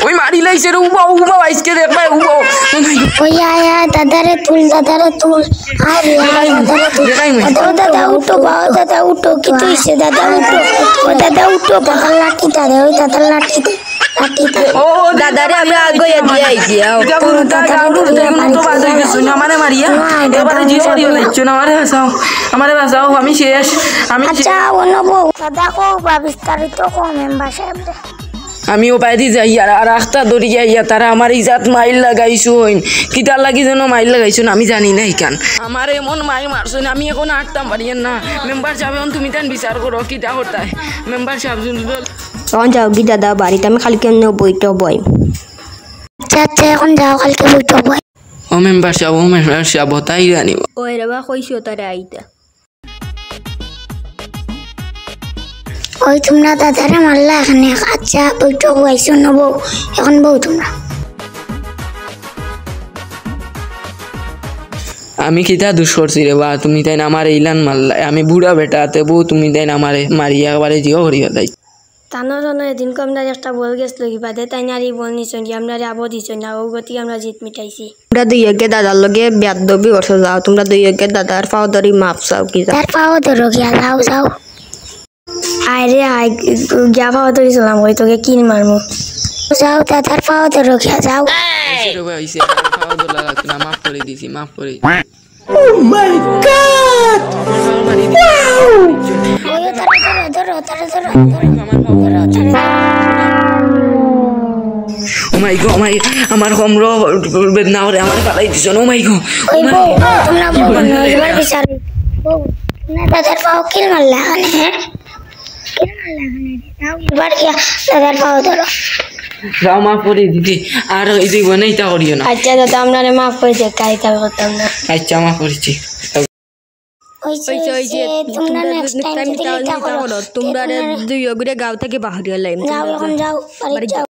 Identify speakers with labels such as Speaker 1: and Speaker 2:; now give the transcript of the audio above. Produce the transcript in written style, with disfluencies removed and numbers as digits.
Speaker 1: ওই মারি লাইছে রে উবা উবা আইসকে দেখ ভাই উবা
Speaker 2: ওই আয়া দাদারে তুল আরে দাদা উঠো বাবা দাদা উঠো কি তুইছে দাদা উঠো ও দাদা উঠো দাদা লাঠিটা দে ওই দাদা লাঠিটা
Speaker 1: ও দাদারে আমি আগে দিয়ে আইছি তো বাজে কিছু না মানে মারিয়া এবারে জিওরিও লাইছো না আমারে বাঁচাও আমি শেষ আমি
Speaker 2: আচ্ছা অনবো দাদা কো বিস্তারিত কো মেম্বার সাহেব
Speaker 1: আমি ও বাইরে যাই আর রাস্তা দৌড়ি যাইয়া তারা আমার ইজাত মাইল লাগাইছো হইন কিতার লাগি যেন মাইল লাগাইছো না আমি জানি না ইকান আমার এমন মাইল মারছো না আমি এখন আটতাম পারি না মেম্বার সাহেব তুমি তান বিচার করো কিতা করতাই মেম্বার সাহেব
Speaker 3: তখন যাও কি দাদা বাড়িতে আমি খালি কেন বইটা বই
Speaker 2: আচ্ছা এখন যাও কালকে বইটা বই
Speaker 1: ও মেম্বার সাহেব তাই জানিব
Speaker 3: ওই রেবা কইছো তারে আইতা
Speaker 2: ওই তোমরা দাদারে মারলা এখানে আচ্ছা বইটা বইছো নবো এখন বউ তোমরা
Speaker 1: আমি কিতা দুষ করছি রে বা তুমি তাই আমার ইলান মারলা আমি বুড়া বেটাতে বউ তুমি তাই আমারে মারিয়া একবারে জিও করিয়া দেয়
Speaker 3: তানোর এদিনকে আমরা একটা বল গেছিল কি বাদে তাই নারী বল নিচ্ছেন আমরা আবো দিচ্ছ না ও গতি আমরা জিত মিটাইছি তোমরা দুই একে দাদার লগে বেদবি করছো যাও তোমরা দুই একে দাদার পাও ধরি মাপ চাও কি
Speaker 2: তার পাও ধরো গিয়া যাও যাও
Speaker 3: আরে আই গিয়া পাও ধরিছিলাম ওই তোকে কিন মারমু
Speaker 2: যাও দাদার পাও ধরো গিয়া যাও
Speaker 1: মাফ করে দিছি মাফ করে
Speaker 4: Oh my God!
Speaker 2: ধরো
Speaker 1: ও মাই গো আমার কমর বেদনা করে আমার পালাই দিছ ও মাই গো
Speaker 2: ওই বউ তোমরা বউ না এবার বিচার বউ না দাদার পাও কিল মারলা এখানে কিল মারলা এখানে যাও এবার গিয়া দাদার পাও ধরো
Speaker 1: যাও মাফ করে দিদি আর এই দিব না এটা করিও না
Speaker 3: আচ্ছা দাদা আপনারে মাফ করে দে কাইতা করতাম না
Speaker 1: আচ্ছা মাফ করেছি
Speaker 3: তোমরা দুই গাঁও থেকে বাহির হলাম
Speaker 2: যাও এখন যাও